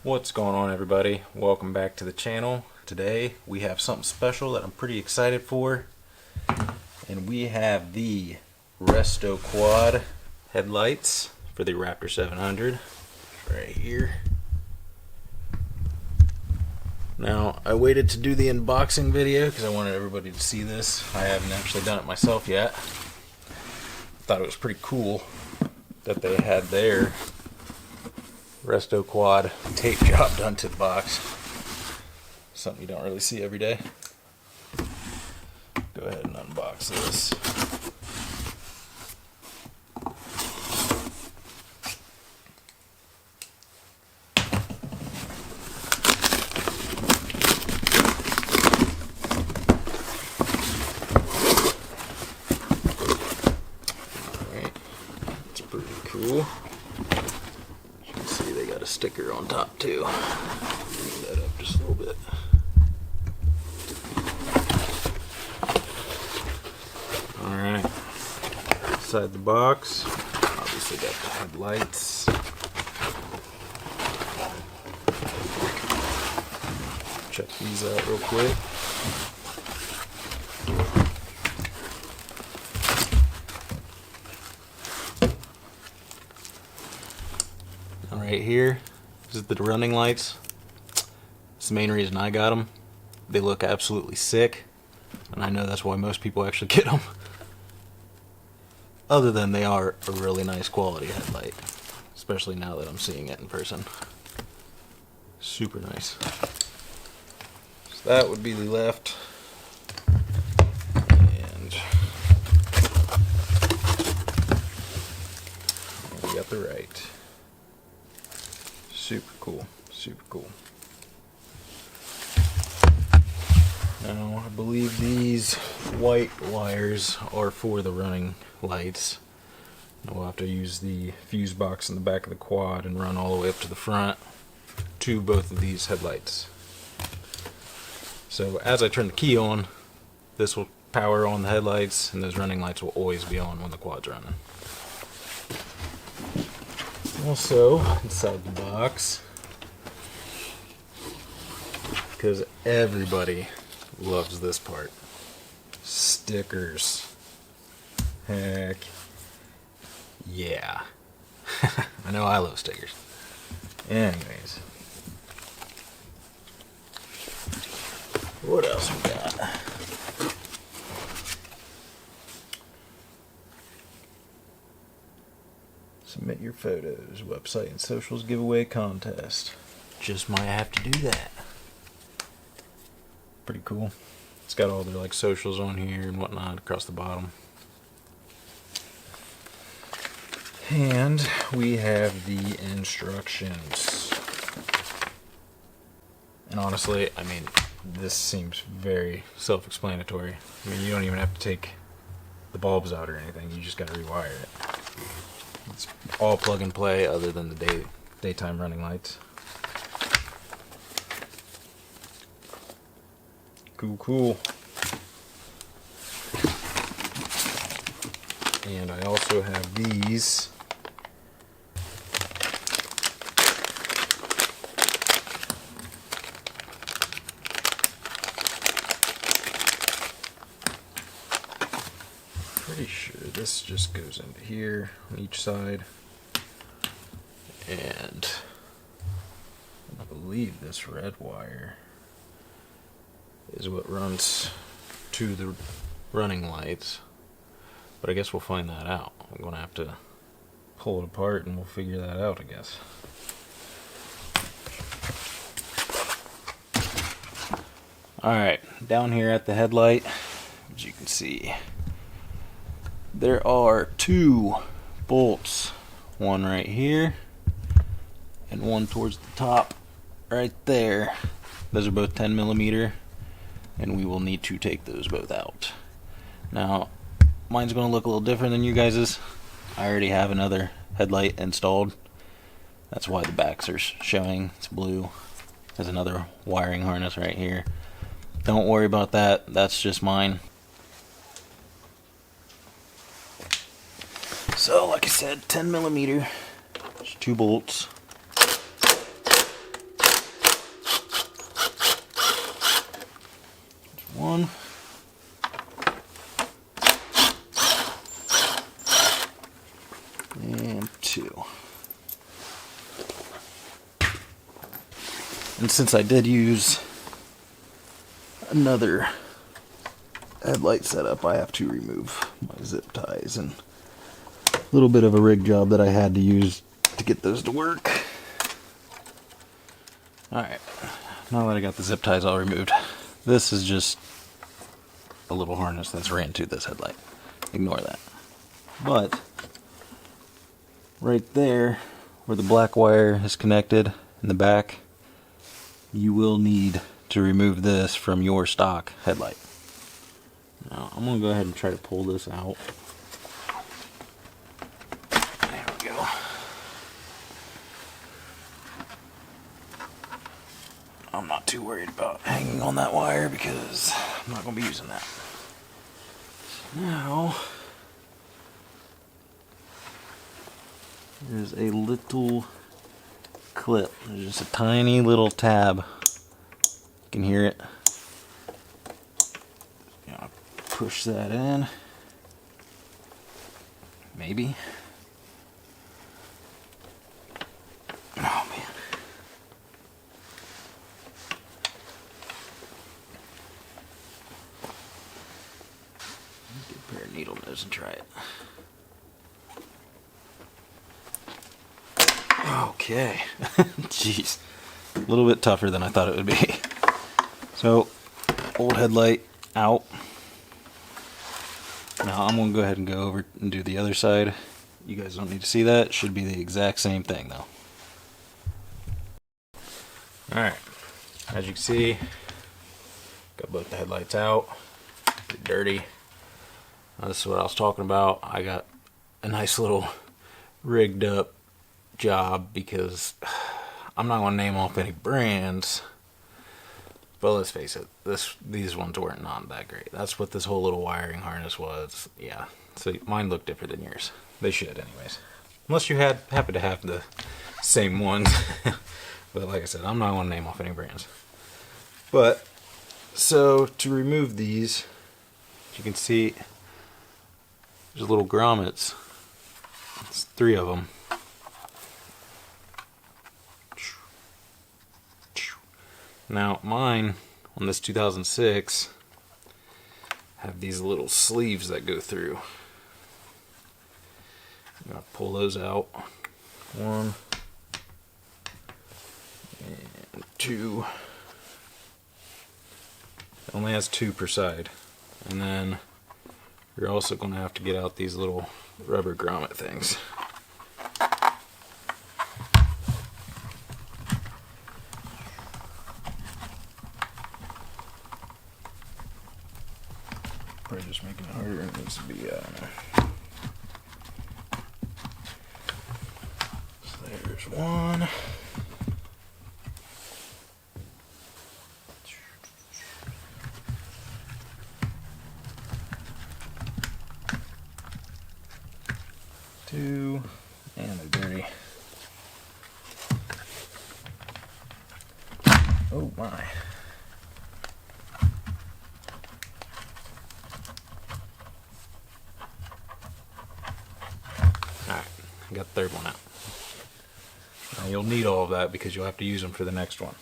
What's going on, everybody? Welcome back to the channel. Today we have something special that I'm pretty excited for, and we have the RestoQuad headlights for the Raptor 700 right here. Now, I waited to do the unboxing video because I wanted everybody to see this. I haven't actually done it myself yet. Thought it was pretty cool that they had their RestoQuad tape job done to the box. Something you don't really see every day. Go ahead and unbox this. Alright, that's pretty cool. See, they got a sticker on top too. Move that up just a little bit. Alright, inside the box, obviously got the headlights. Check these out real quick. Right here, this is the running lights. It's the main reason I got them. They look absolutely sick, and I know that's why most people actually get them. Other than they are a really nice quality headlight, especially now that I'm seeing it in person. Super nice. So that would be the left, and we got the right. Super cool, super cool. Now, I believe these white wires are for the running lights. We'll have to use the fuse box in the back of the quad and run all the way up to the front to both of these headlights. So as I turn the key on, this will power on the headlights, and those running lights will always be on when the quad's running. Also, inside the box, because everybody loves this part, stickers. Heck yeah. I know I love stickers. Anyways, what else we got? Submit your photos, website and socials giveaway contest. Just might have to do that. Pretty cool. It's got all their like socials on here and whatnot across the bottom. And we have the instructions. And honestly, I mean, this seems very self-explanatory. I mean, you don't even have to take the bulbs out or anything. You just got to rewire it. It's all plug and play other than the daytime running lights. Cool, cool. And I also have these. Pretty sure this just goes into here on each side, and I believe this red wire is what runs to the running lights, but I guess we'll find that out. I'm gonna have to pull it apart and we'll figure that out, I guess. Alright, down here at the headlight, as you can see, there are two bolts, one right here and one towards the top right there. Those are both 10mm, and we will need to take those both out. Now, mine's going to look a little different than you guys's. I already have another headlight installed. That's why the backs are showing. It's blue. There's another wiring harness right here. Don't worry about that. That's just mine. So, like I said, 10mm. There's two bolts. And since I did use another headlight setup, I have to remove my zip ties and a little bit of a rig job that I had to use to get those to work. Alright, now that I got the zip ties all removed, this is just a little harness that's ran to this headlight. Ignore that. But right there where the black wire is connected in the back, you will need to remove this from your stock headlight. Now I'm going to go ahead and try to pull this out. There we go. I'm not too worried about hanging on that wire because I'm not going to be using that. Now, there's a little clip. There's just a tiny little tab. You can hear it. Push that in. Maybe. Oh man. Get a pair of needle nose and try it. Okay. Jeez. A little bit tougher than I thought it would be. So, old headlight out. Now I'm going to go ahead and go over and do the other side. You guys don't need to see that. It should be the exact same thing though. Alright, as you can see, got both the headlights out. They're dirty. Now this is what I was talking about. I got a nice little rigged up job because I'm not going to name off any brands. But let's face it, these ones weren't not that great. That's what this whole little wiring harness was. Yeah, so mine look different than yours. They should anyways. Unless you happen to have the same ones. But like I said, I'm not going to name off any brands. But, so to remove these, as you can see, there's little grommets. It's 3 of them. Now mine on this 2006 have these little sleeves that go through. I'm gonna pull those out. 1 and 2. It only has 2 per side. And then you're also going to have to get out these little rubber grommet things. Probably just making it harder than it needs to be. So there's 1. 2, and they're dirty. Oh my. Alright, got the third one out. Now you'll need all of that because you'll have to use them for the next one.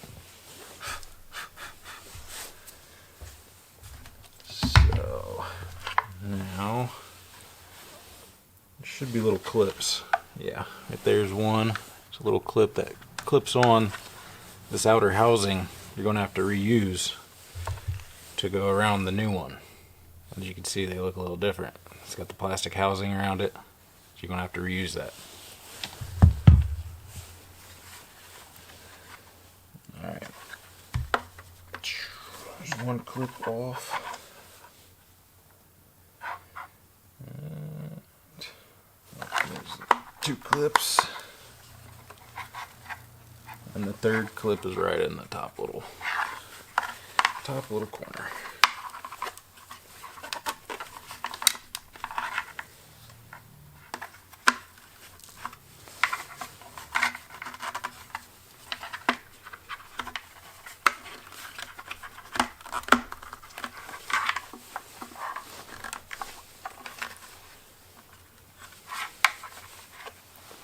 So, now, there should be little clips. Yeah, if there's one, it's a little clip that clips on this outer housing you're going to have to reuse to go around the new one. As you can see, they look a little different. It's got the plastic housing around it. So you're going to have to reuse that. Alright. There's one clip off. And there's 2 clips. And the third clip is right in the top little corner.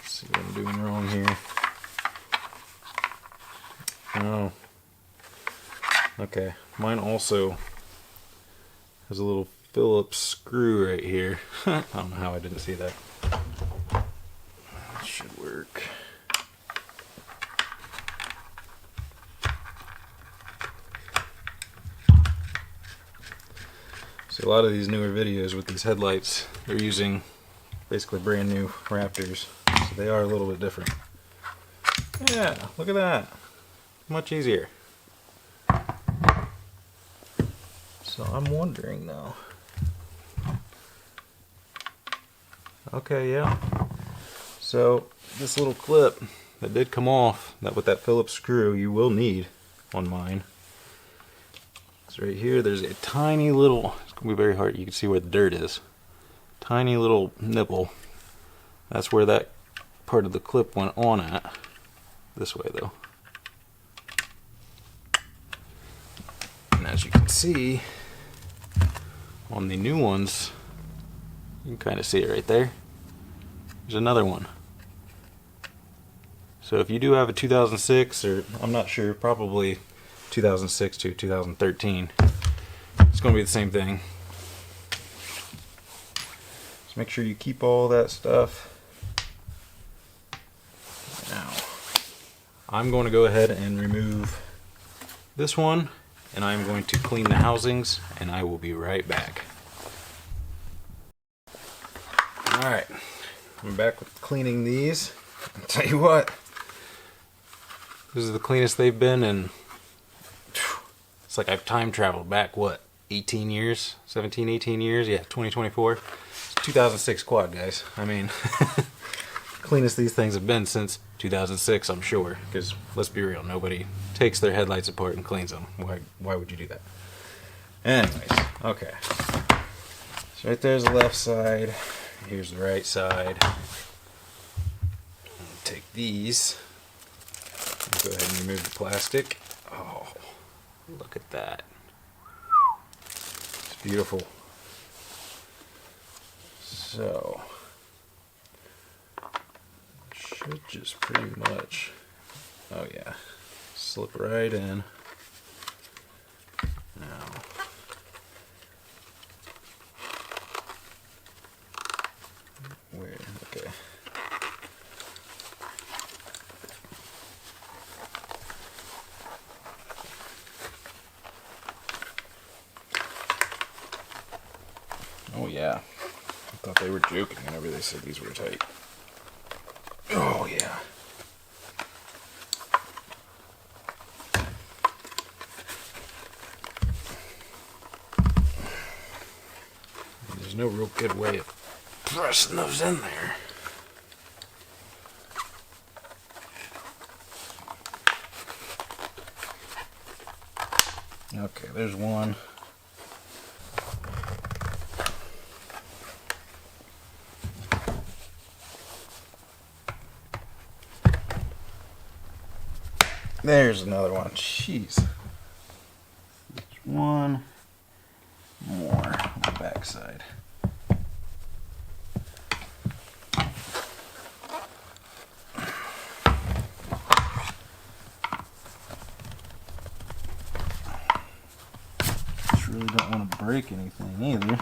See what I'm doing wrong here. Oh, Okay, mine also has a little Phillips screw right here. I don't know how I didn't see that. That should work. So a lot of these newer videos with these headlights, they're using basically brand new Raptors. So they are a little bit different. Yeah, look at that. Much easier. So I'm wondering though. Okay, yeah. So this little clip that did come off, that with that Phillips screw, you will need on mine. So right here, there's a tiny little, it's gonna be very hard, you can see where the dirt is. Tiny little nipple. That's where that part of the clip went on at. This way though. And as you can see, on the new ones, you can kind of see it right there. There's another one. So if you do have a 2006, or I'm not sure, probably 2006 to 2013, it's going to be the same thing. Just make sure you keep all that stuff. Now, I'm going to go ahead and remove this one, and I'm going to clean the housings, and I will be right back. Alright, I'm back with cleaning these. I'll tell you what, this is the cleanest they've been in, it's like I've time traveled back, what, 18 years? 17, 18 years? Yeah, 2024. It's 2006 quad, guys. I mean, cleanest these things have been since 2006, I'm sure. Because, let's be real, nobody takes their headlights apart and cleans them. Why would you do that? Anyways, okay. So right there's the left side. Here's the right side. Take these. Go ahead and remove the plastic. Oh, look at that. It's beautiful. So, should just pretty much, oh yeah, slip right in. Now, where, okay. Oh yeah, I thought they were joking whenever they said these were tight. Oh yeah. There's no real good way of pressing those in there. Okay, there's one. There's another one. Jeez. There's one more on the back side. Just really don't want to break anything either.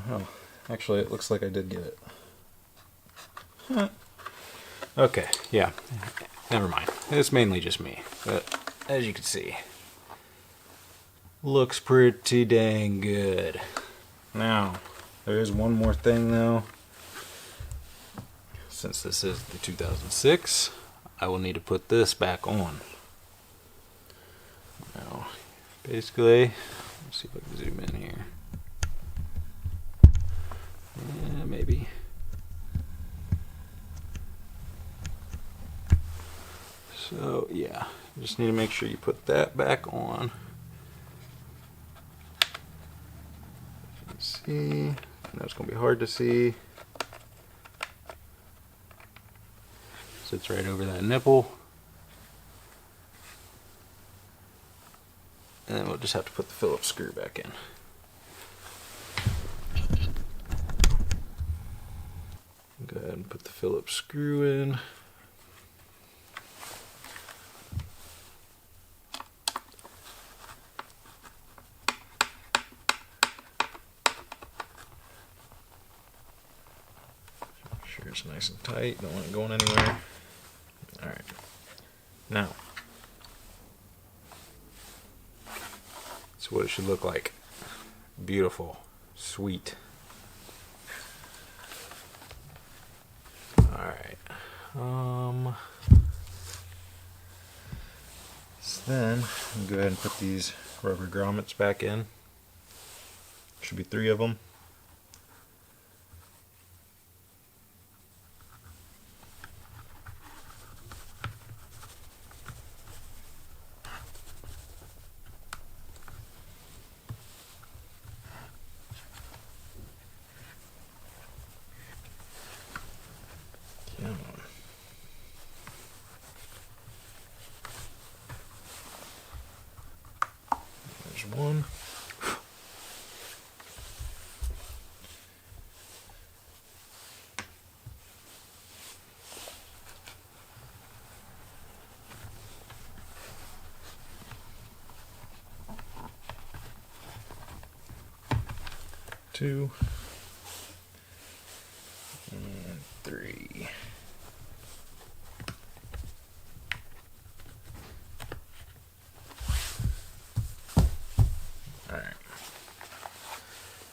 Oh, actually, it looks like I did get it. Huh. Okay, yeah, never mind. It's mainly just me, but as you can see, looks pretty dang good. Now, there is one more thing though. Since this is the 2006, I will need to put this back on. Now, basically, let's see if I can zoom in here. Yeah, maybe. So yeah, you just need to make sure you put that back on. Let's see. I know it's going to be hard to see. Sits right over that nipple. And then we'll just have to put the Phillips screw back in. put the Phillips screw in. Make sure it's nice and tight, don't want it going anywhere. Alright, now, that's what it should look like. Beautiful, sweet. Alright, so then I'll go ahead and put these rubber grommets back in. Should be 3 of them. There's one. Two. And 3. Alright.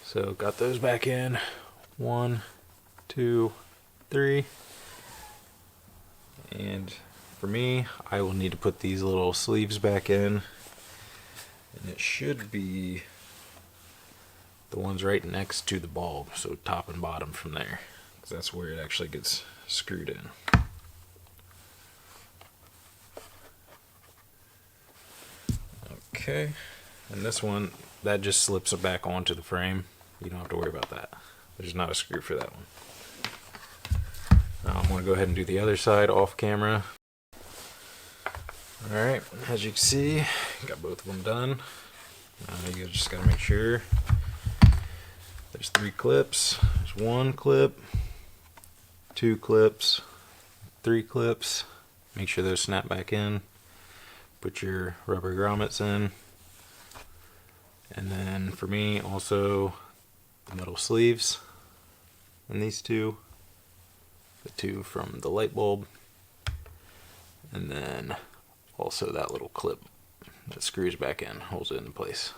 So got those back in. 1, 2, 3. And for me, I will need to put these little sleeves back in. And it should be the ones right next to the bulb, so top and bottom from there, because that's where it actually gets screwed in. Okay, and this one, that just slips it back onto the frame. You don't have to worry about that. There's not a screw for that one. Now I'm going to go ahead and do the other side off camera. Alright, as you can see, got both of them done. You just got to make sure there's 3 clips. There's 1 clip, 2 clips, 3 clips. Make sure those snap back in. Put your rubber grommets in. And then for me, also the metal sleeves. And these 2. The 2 from the light bulb. And then also that little clip that screws back in, holds it in place.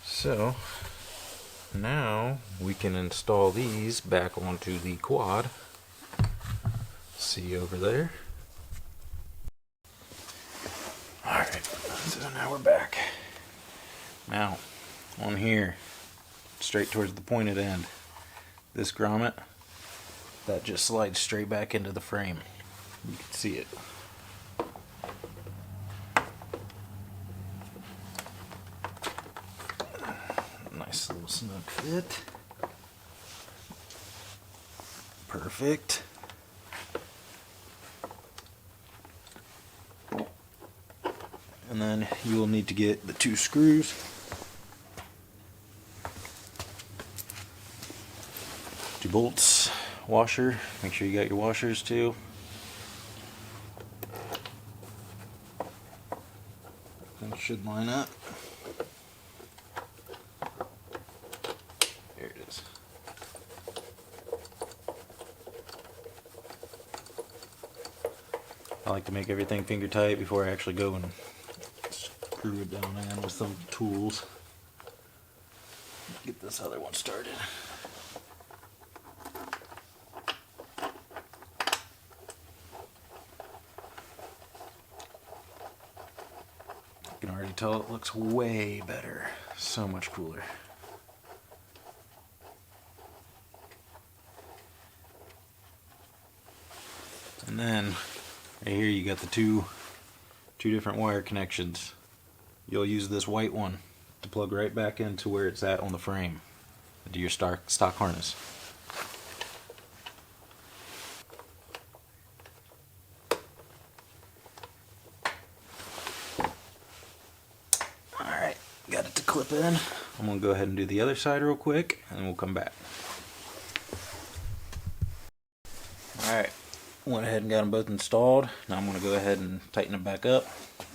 So now we can install these back onto the quad. See over there. Alright, so now we're back. Now, on here, straight towards the pointed end, this grommet, that just slides straight back into the frame. You can see it. Nice little snug fit. Perfect. And then you will need to get the 2 screws. 2 bolts, washer. Make sure you got your washers too. That should line up. There it is. I like to make everything finger tight before I actually go and screw it down in with some tools. Get this other one started. You can already tell it looks way better. So much cooler. And then right here you got the two different wire connections. You'll use this white one to plug right back into where it's at on the frame into your stock harness. Alright, got it to clip in. I'm going to go ahead and do the other side real quick and we'll come back. Alright, went ahead and got them both installed. Now I'm going to go ahead and tighten them back up.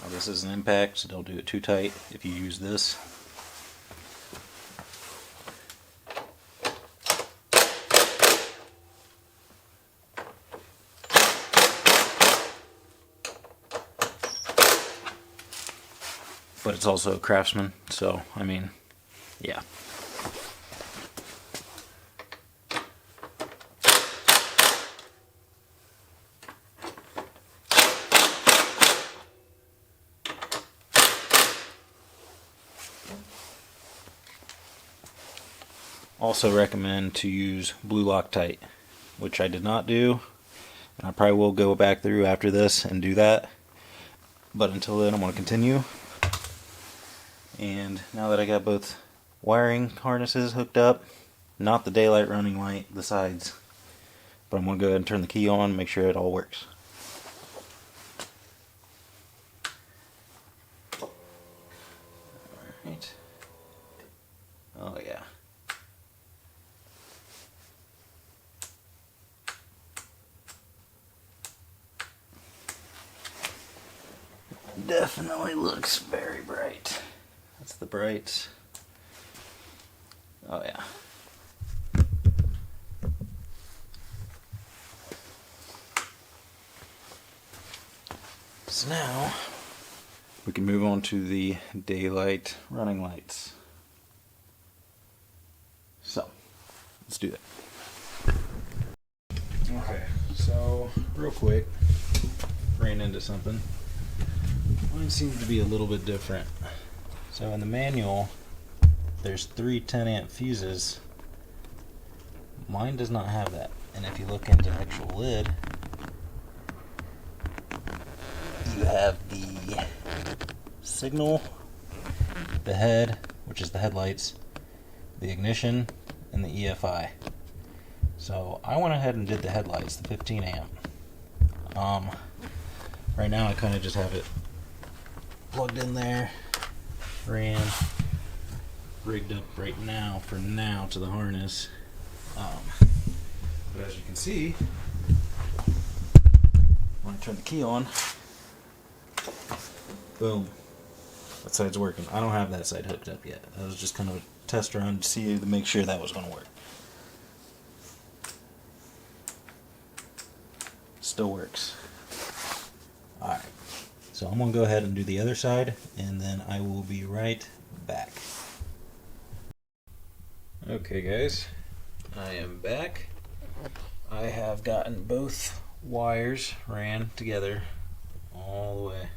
Now this is an impact, so don't do it too tight if you use this. But it's also a Craftsman, so I mean, yeah. Also recommend to use blue Loctite, which I did not do, and I probably will go back through after this and do that. But until then, I'm going to continue. And now that I got both wiring harnesses hooked up, not the daylight running light, the sides, but I'm going to go ahead and turn the key on and make sure it all works. Alright. Oh yeah. Definitely looks very bright. That's the brights. Oh yeah. So now we can move on to the daylight running lights. So let's do that. Okay, so real quick, ran into something. Mine seems to be a little bit different. So in the manual, there's 3 10-amp fuses. Mine does not have that. And if you look into the actual lid, you have the signal, the head, which is the headlights, the ignition, and the EFI. So I went ahead and did the headlights, the 15 amp. Right now I kind of just have it plugged in there, ran, rigged up right now for now to the harness. But as you can see, when I turn the key on, boom, that side's working. I don't have that side hooked up yet. That was just kind of a test run to see, to make sure that was going to work. Still works. Alright, so I'm going to go ahead and do the other side, and then I will be right back. Okay guys, I am back. I have gotten both wires ran together all the way.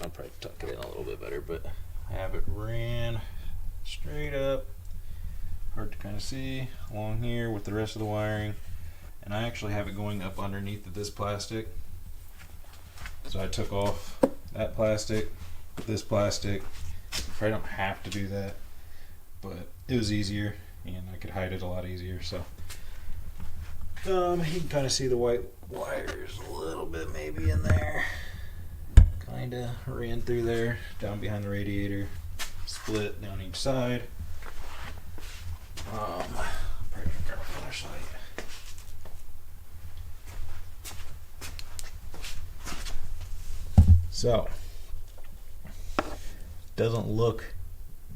I'll probably tuck it in a little bit better, but I have it ran straight up, hard to kind of see, along here with the rest of the wiring. And I actually have it going up underneath of this plastic. So I took off that plastic, this plastic. I don't have to do that, but it was easier and I could hide it a lot easier. So you can kind of see the white wires a little bit maybe in there. Kind of ran through there, down behind the radiator, split down each side. Probably grab a flashlight. So, doesn't look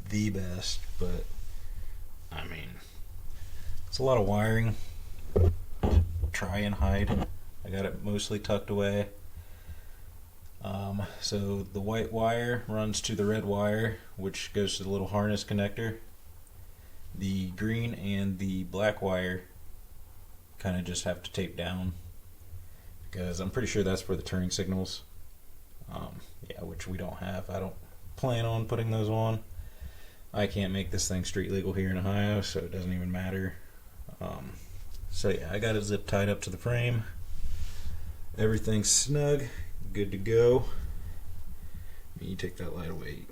the best, but I mean, it's a lot of wiring. Try and hide. I got it mostly tucked away. So the white wire runs to the red wire, which goes to the little harness connector. The green and the black wire kind of just have to tape down, because I'm pretty sure that's for the turning signals. Yeah, which we don't have. I don't plan on putting those on. I can't make this thing street legal here in Ohio, so it doesn't even matter. So yeah, I got it zip tied up to the frame. Everything's snug, good to go. You take that light away.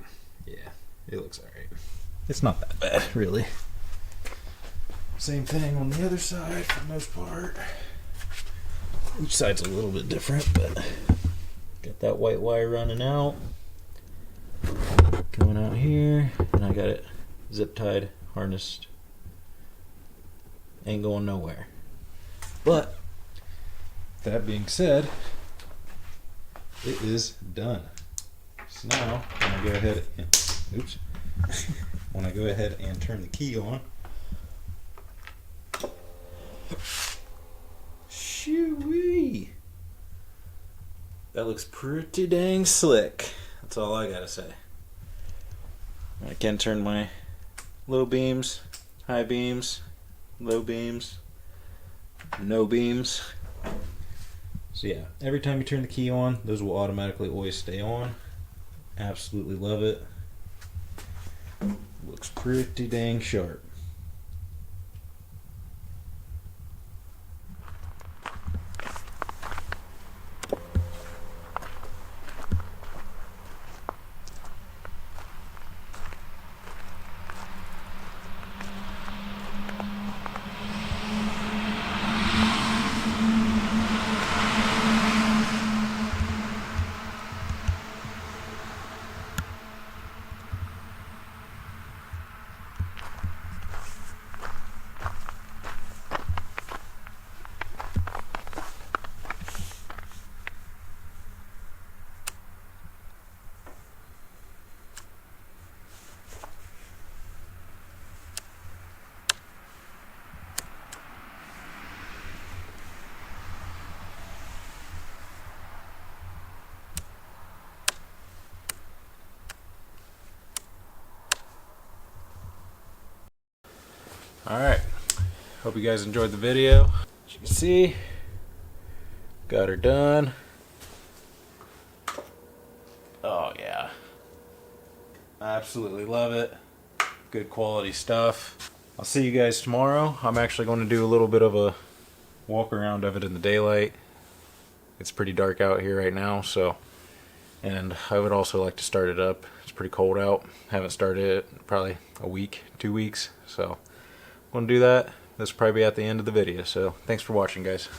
Yeah, it looks alright. It's not that bad, really. Same thing on the other side for the most part. Each side's a little bit different, but got that white wire running out, going out here, and I got it zip tied, harnessed, ain't going nowhere. But that being said, it is done. So now I'm gonna go ahead and turn the key on. Shoo-wee! That looks pretty dang slick. That's all I gotta say. I can turn my low beams, high beams, low beams, no beams. So yeah, every time you turn the key on, those will automatically always stay on. Absolutely love it. Looks pretty dang sharp. Alright, hope you guys enjoyed the video. As you can see, got her done. Oh yeah, absolutely love it. Good quality stuff. I'll see you guys tomorrow. I'm actually going to do a little bit of a walk around of it in the daylight. It's pretty dark out here right now, so, and I would also like to start it up. It's pretty cold out. Haven't started it probably a week, 2 weeks, so I'm going to do that. This will probably be at the end of the video, so thanks for watching, guys.